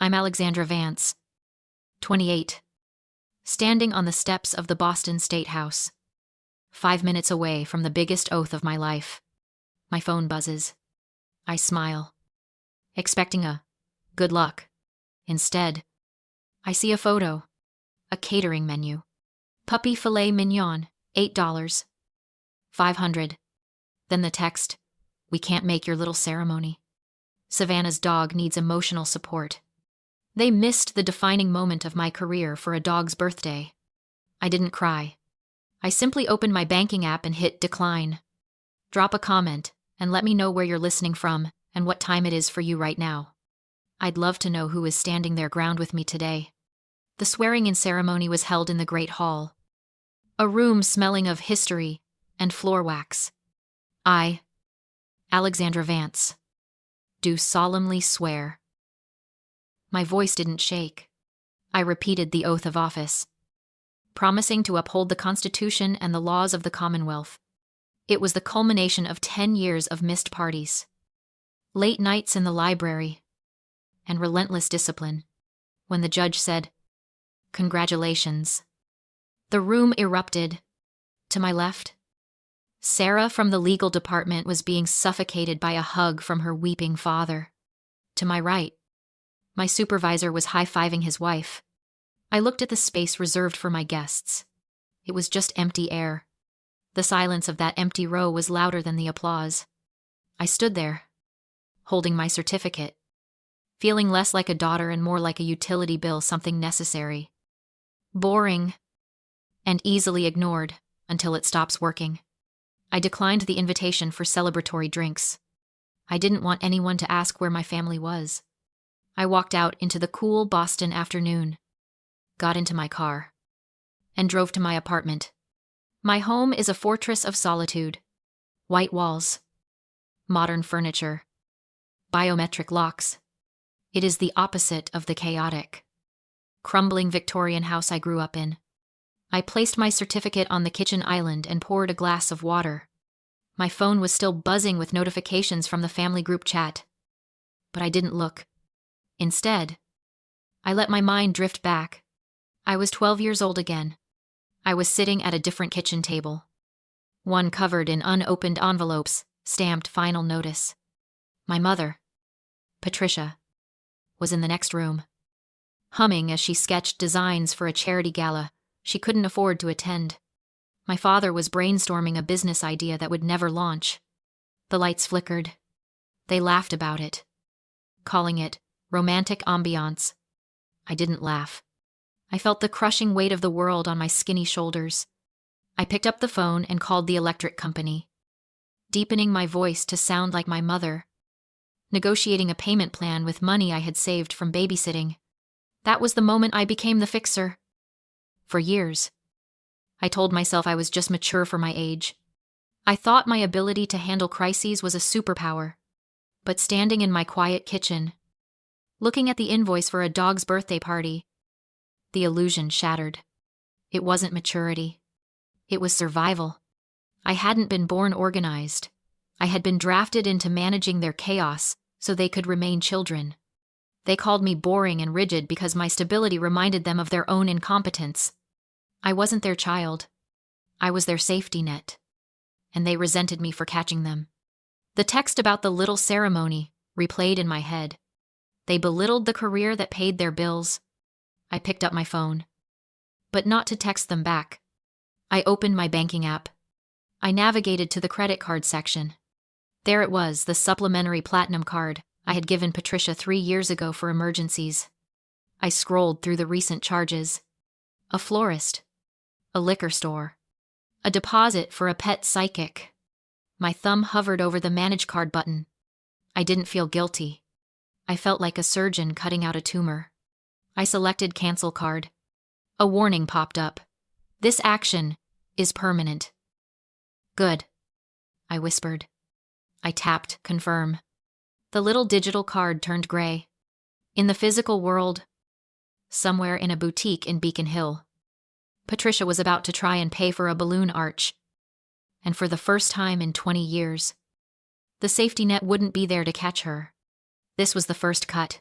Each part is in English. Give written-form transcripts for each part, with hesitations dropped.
I'm Alexandra Vance, 28, standing on the steps of the Boston State House, 5 minutes away from the biggest oath of my life. My phone buzzes. I smile, expecting a good luck. Instead, I see a photo, a catering menu. Puppy filet mignon, $8, 500. Then the text, we can't make your little ceremony. Savannah's dog needs emotional support. They missed the defining moment of my career for a dog's birthday. I didn't cry. I simply opened my banking app and hit decline. Drop a comment and let me know where you're listening from and what time it is for you right now. I'd love to know who is standing their ground with me today. The swearing-in ceremony was held in the Great Hall, a room smelling of history and floor wax. I, Alexandra Vance, do solemnly swear. My voice didn't shake. I repeated the oath of office, promising to uphold the Constitution and the laws of the Commonwealth. It was the culmination of 10 years of missed parties, late nights in the library, and relentless discipline. When the judge said, "Congratulations," the room erupted. To my left, Sarah from the legal department was being suffocated by a hug from her weeping father. To my right, my supervisor was high-fiving his wife. I looked at the space reserved for my guests. It was just empty air. The silence of that empty row was louder than the applause. I stood there, holding my certificate, feeling less like a daughter and more like a utility bill, something necessary, boring, and easily ignored until it stops working. I declined the invitation for celebratory drinks. I didn't want anyone to ask where my family was. I walked out into the cool Boston afternoon, got into my car, and drove to my apartment. My home is a fortress of solitude. White walls, modern furniture, biometric locks. It is the opposite of the chaotic, crumbling Victorian house I grew up in. I placed my certificate on the kitchen island and poured a glass of water. My phone was still buzzing with notifications from the family group chat. But I didn't look. Instead, I let my mind drift back. I was 12 years old again. I was sitting at a different kitchen table, one covered in unopened envelopes, stamped final notice. My mother, Patricia, was in the next room, humming as she sketched designs for a charity gala she couldn't afford to attend. My father was brainstorming a business idea that would never launch. The lights flickered. They laughed about it, calling it romantic ambiance. I didn't laugh. I felt the crushing weight of the world on my skinny shoulders. I picked up the phone and called the electric company, deepening my voice to sound like my mother, negotiating a payment plan with money I had saved from babysitting. That was the moment I became the fixer. For years, I told myself I was just mature for my age. I thought my ability to handle crises was a superpower. But standing in my quiet kitchen, looking at the invoice for a dog's birthday party, the illusion shattered. It wasn't maturity. It was survival. I hadn't been born organized. I had been drafted into managing their chaos so they could remain children. They called me boring and rigid because my stability reminded them of their own incompetence. I wasn't their child. I was their safety net. And they resented me for catching them. The text about the little ceremony replayed in my head. They belittled the career that paid their bills. I picked up my phone, but not to text them back. I opened my banking app. I navigated to the credit card section. There it was, the supplementary platinum card I had given Patricia 3 years ago for emergencies. I scrolled through the recent charges. A florist, a liquor store, a deposit for a pet psychic. My thumb hovered over the Manage Card button. I didn't feel guilty. I felt like a surgeon cutting out a tumor. I selected Cancel Card. A warning popped up. This action is permanent. Good, I whispered. I tapped Confirm. The little digital card turned gray. In the physical world, somewhere in a boutique in Beacon Hill, Patricia was about to try and pay for a balloon arch. And for the first time in 20 years, the safety net wouldn't be there to catch her. This was the first cut.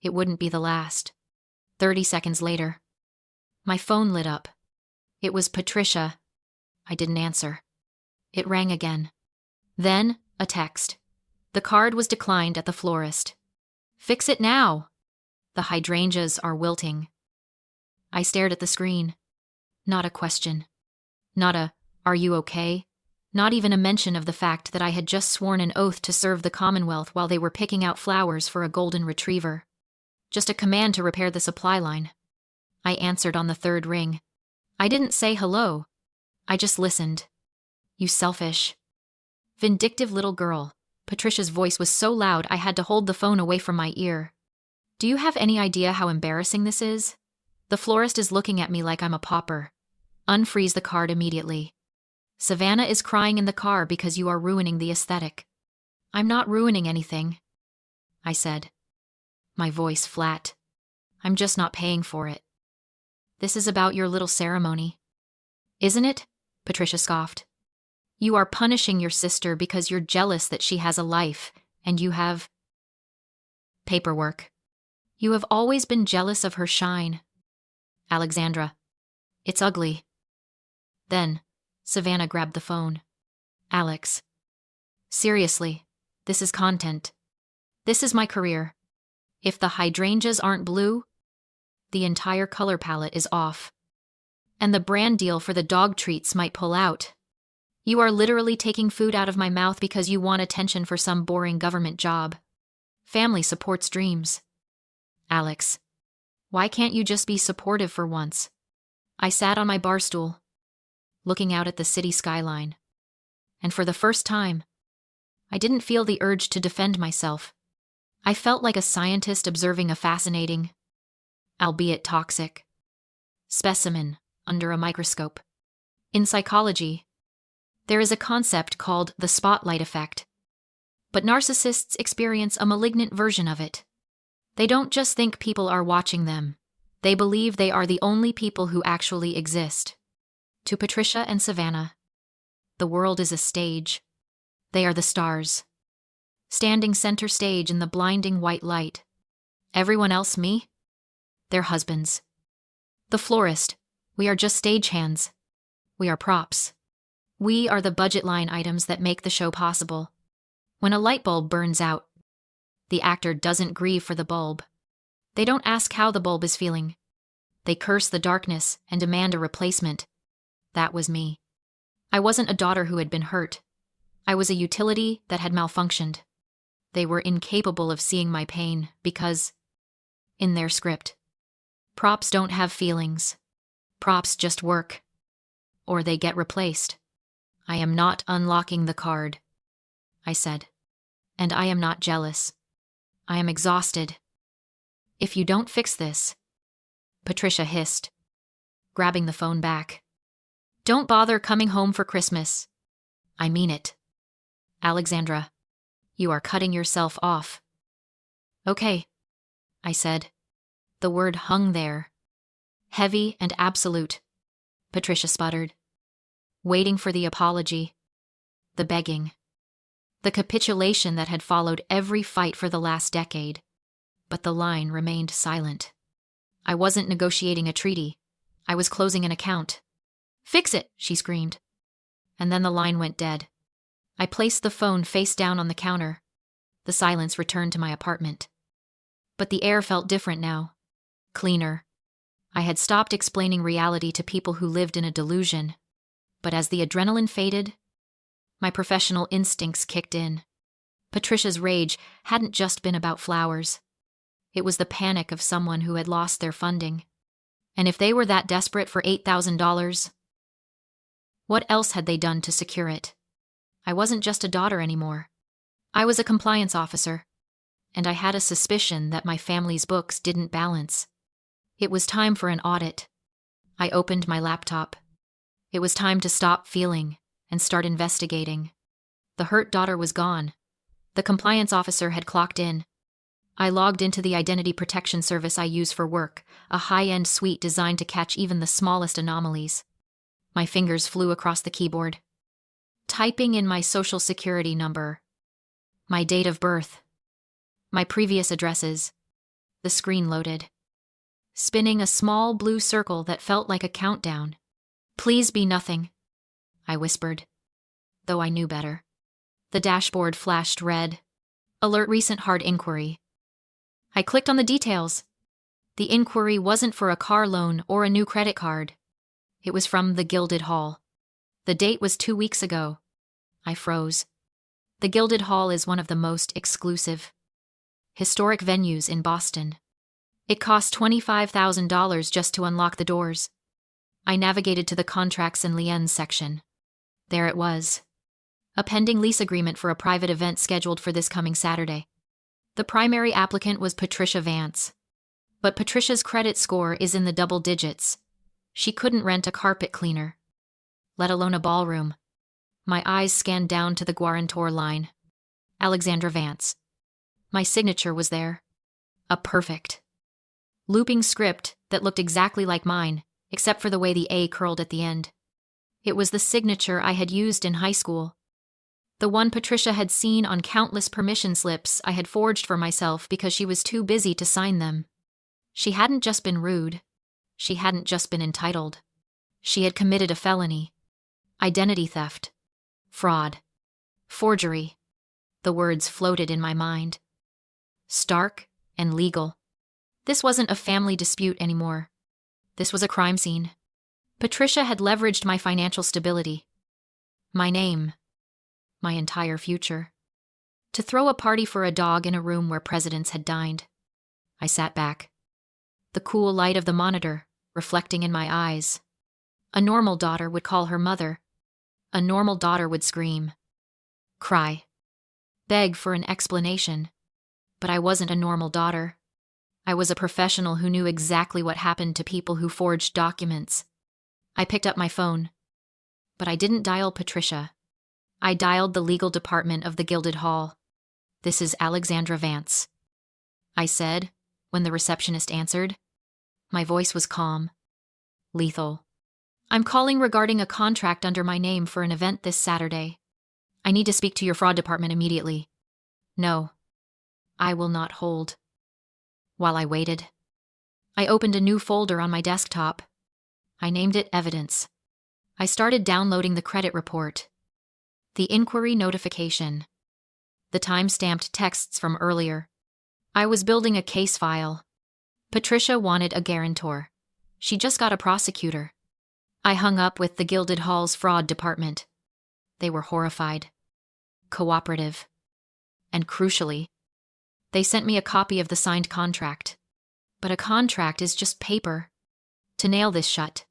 It wouldn't be the last. 30 seconds later. My phone lit up. It was Patricia. I didn't answer. It rang again. Then, a text. The card was declined at the florist. Fix it now. The hydrangeas are wilting. I stared at the screen. Not a question. Not a, "Are you okay?" Not even a mention of the fact that I had just sworn an oath to serve the Commonwealth while they were picking out flowers for a golden retriever. Just a command to repair the supply line. I answered on the third ring. I didn't say hello. I just listened. You selfish, vindictive little girl. Patricia's voice was so loud I had to hold the phone away from my ear. Do you have any idea how embarrassing this is? The florist is looking at me like I'm a pauper. Unfreeze the card immediately. Savannah is crying in the car because you are ruining the aesthetic. I'm not ruining anything, I said. My voice flat. I'm just not paying for it. This is about your little ceremony. Isn't it? Patricia scoffed. You are punishing your sister because you're jealous that she has a life, and you have paperwork. You have always been jealous of her shine. Alexandra. It's ugly. Then, Savannah grabbed the phone. Alex. Seriously, this is content. This is my career. If the hydrangeas aren't blue, the entire color palette is off. And the brand deal for the dog treats might pull out. You are literally taking food out of my mouth because you want attention for some boring government job. Family supports dreams. Alex. Why can't you just be supportive for once? I sat on my bar stool, looking out at the city skyline. And for the first time, I didn't feel the urge to defend myself. I felt like a scientist observing a fascinating, albeit toxic, specimen under a microscope. In psychology, there is a concept called the spotlight effect. But narcissists experience a malignant version of it. They don't just think people are watching them. They believe they are the only people who actually exist. To Patricia and Savannah, the world is a stage. They are the stars, standing center stage in the blinding white light. Everyone else, me? Their husbands. The florist, we are just stagehands. We are props. We are the budget line items that make the show possible. When a light bulb burns out, the actor doesn't grieve for the bulb. They don't ask how the bulb is feeling. They curse the darkness and demand a replacement. That was me. I wasn't a daughter who had been hurt. I was a utility that had malfunctioned. They were incapable of seeing my pain because, in their script, props don't have feelings. Props just work. Or they get replaced. I am not unlocking the card, I said. And I am not jealous. I am exhausted. If you don't fix this, Patricia hissed, grabbing the phone back. Don't bother coming home for Christmas. I mean it. Alexandra, you are cutting yourself off. Okay, I said. The word hung there. Heavy and absolute, Patricia sputtered, waiting for the apology, the begging, the capitulation that had followed every fight for the last decade. But the line remained silent. I wasn't negotiating a treaty. I was closing an account. Fix it, she screamed. And then the line went dead. I placed the phone face down on the counter. The silence returned to my apartment. But the air felt different now. Cleaner. I had stopped explaining reality to people who lived in a delusion. But as the adrenaline faded, my professional instincts kicked in. Patricia's rage hadn't just been about flowers. It was the panic of someone who had lost their funding. And if they were that desperate for $8,000, what else had they done to secure it? I wasn't just a daughter anymore. I was a compliance officer, and I had a suspicion that my family's books didn't balance. It was time for an audit. I opened my laptop. It was time to stop feeling and start investigating. The hurt daughter was gone. The compliance officer had clocked in. I logged into the identity protection service I use for work, a high-end suite designed to catch even the smallest anomalies. My fingers flew across the keyboard, typing in my social security number, my date of birth, my previous addresses. The screen loaded, spinning a small blue circle that felt like a countdown. "Please be nothing," I whispered, though I knew better. The dashboard flashed red. "Alert recent hard inquiry." I clicked on the details. The inquiry wasn't for a car loan or a new credit card. It was from the Gilded Hall. The date was 2 weeks ago. I froze. The Gilded Hall is one of the most exclusive, historic venues in Boston. It cost $25,000 just to unlock the doors. I navigated to the contracts and liens section. There it was. A pending lease agreement for a private event scheduled for this coming Saturday. The primary applicant was Patricia Vance. But Patricia's credit score is in the double digits. She couldn't rent a carpet cleaner, let alone a ballroom. My eyes scanned down to the guarantor line. Alexandra Vance. My signature was there. A perfect, looping script that looked exactly like mine, except for the way the A curled at the end. It was the signature I had used in high school. The one Patricia had seen on countless permission slips I had forged for myself because she was too busy to sign them. She hadn't just been rude. She hadn't just been entitled. She had committed a felony. Identity theft. Fraud. Forgery. The words floated in my mind. Stark and legal. This wasn't a family dispute anymore. This was a crime scene. Patricia had leveraged my financial stability, my name, my entire future, to throw a party for a dog in a room where presidents had dined. I sat back, the cool light of the monitor reflecting in my eyes. A normal daughter would call her mother. A normal daughter would scream, cry, beg for an explanation. But I wasn't a normal daughter. I was a professional who knew exactly what happened to people who forged documents. I picked up my phone, but I didn't dial Patricia. I dialed the legal department of the Gilded Hall. "This is Alexandra Vance," I said when the receptionist answered. My voice was calm, lethal. "I'm calling regarding a contract under my name for an event this Saturday. I need to speak to your fraud department immediately." "No, I will not hold." While I waited, I opened a new folder on my desktop. I named it Evidence. I started downloading the credit report, the inquiry notification, the time-stamped texts from earlier. I was building a case file. Patricia wanted a guarantor. She just got a prosecutor. I hung up with the Gilded Hall's fraud department. They were horrified, cooperative, and crucially, they sent me a copy of the signed contract. But a contract is just paper. To nail this shut,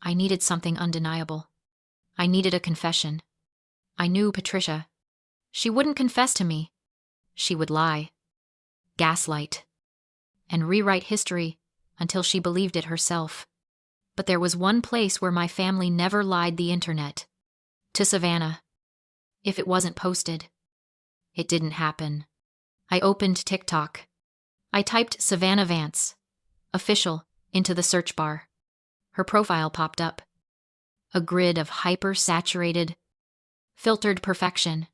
I needed something undeniable. I needed a confession. I knew Patricia. She wouldn't confess to me. She would lie, gaslight, and rewrite history until she believed it herself. But there was one place where my family never lied: the internet. To Savannah. If it wasn't posted, it didn't happen. I opened TikTok. I typed Savannah Vance, official, into the search bar. Her profile popped up. A grid of hyper-saturated, filtered perfection.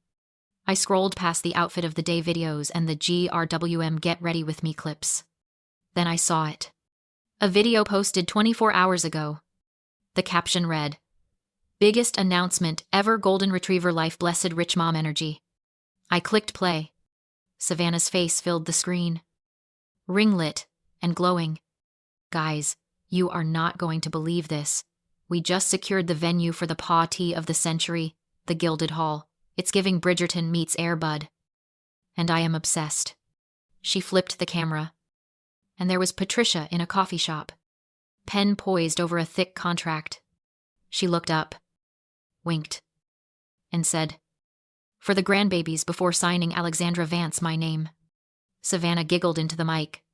I scrolled past the outfit of the day videos and the GRWM Get Ready With Me clips. Then I saw it. A video posted 24 hours ago. The caption read, "Biggest announcement ever, Golden Retriever life, blessed rich mom energy." I clicked play. Savannah's face filled the screen, ring-lit and glowing. "Guys, you are not going to believe this. We just secured the venue for the party of the century, the Gilded Hall. It's giving Bridgerton meets Air Bud. And I am obsessed." She flipped the camera, and there was Patricia in a coffee shop, pen poised over a thick contract. She looked up, winked, and said, "For the grandbabies," before signing Alexandra Vance my name. Savannah giggled into the mic.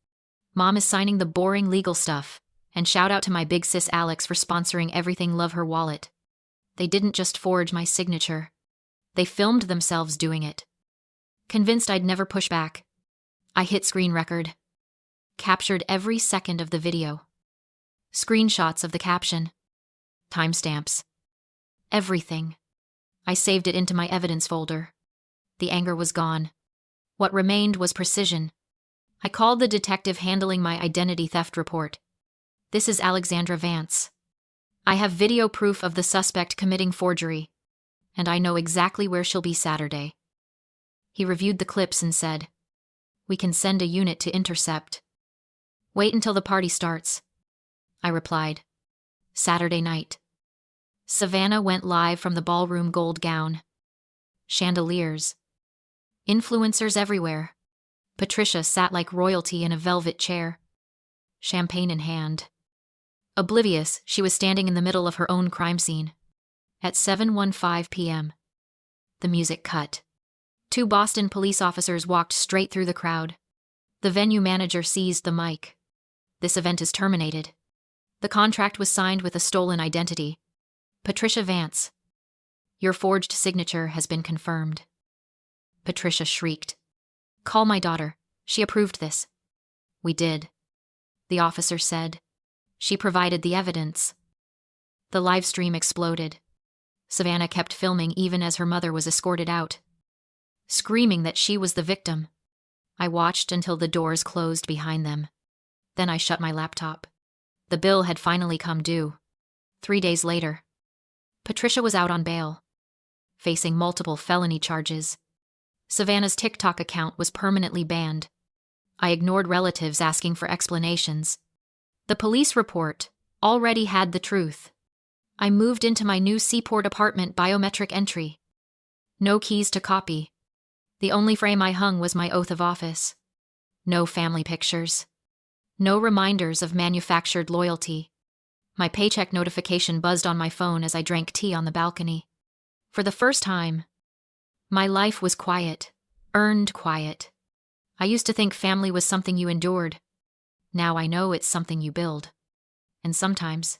"Mom is signing the boring legal stuff, and shout out to my big sis Alex for sponsoring everything. Love her wallet." They didn't just forge my signature. They filmed themselves doing it. Convinced I'd never push back, I hit screen record. Captured every second of the video. Screenshots of the caption. Timestamps. Everything. I saved it into my evidence folder. The anger was gone. What remained was precision. I called the detective handling my identity theft report. This is Alexandra Vance. I have video proof of the suspect committing forgery, and I know exactly where she'll be Saturday. He reviewed the clips and said, "We can send a unit to intercept." "Wait until the party starts," I replied. Saturday night. Savannah went live from the ballroom gold gown. Chandeliers. Influencers everywhere. Patricia sat like royalty in a velvet chair, champagne in hand. Oblivious, she was standing in the middle of her own crime scene. At 7:15 p.m., the music cut. 2 Boston police officers walked straight through the crowd. The venue manager seized the mic. "This event is terminated. The contract was signed with a stolen identity. Patricia Vance. Your forged signature has been confirmed." Patricia shrieked. "Call my daughter. She approved this." "We did," the officer said. "She provided the evidence." The live stream exploded. Savannah kept filming even as her mother was escorted out, screaming that she was the victim. I watched until the doors closed behind them. Then I shut my laptop. The bill had finally come due. 3 days later. Patricia was out on bail, facing multiple felony charges. Savannah's TikTok account was permanently banned. I ignored relatives asking for explanations. The police report already had the truth. I moved into my new Seaport apartment biometric entry. No keys to copy. The only frame I hung was my oath of office. No family pictures. No reminders of manufactured loyalty. My paycheck notification buzzed on my phone as I drank tea on the balcony. For the first time, my life was quiet, earned quiet. I used to think family was something you endured. Now I know it's something you build. And sometimes,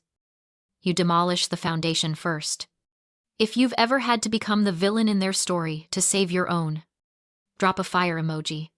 you demolish the foundation first. If you've ever had to become the villain in their story to save your own, drop a fire emoji.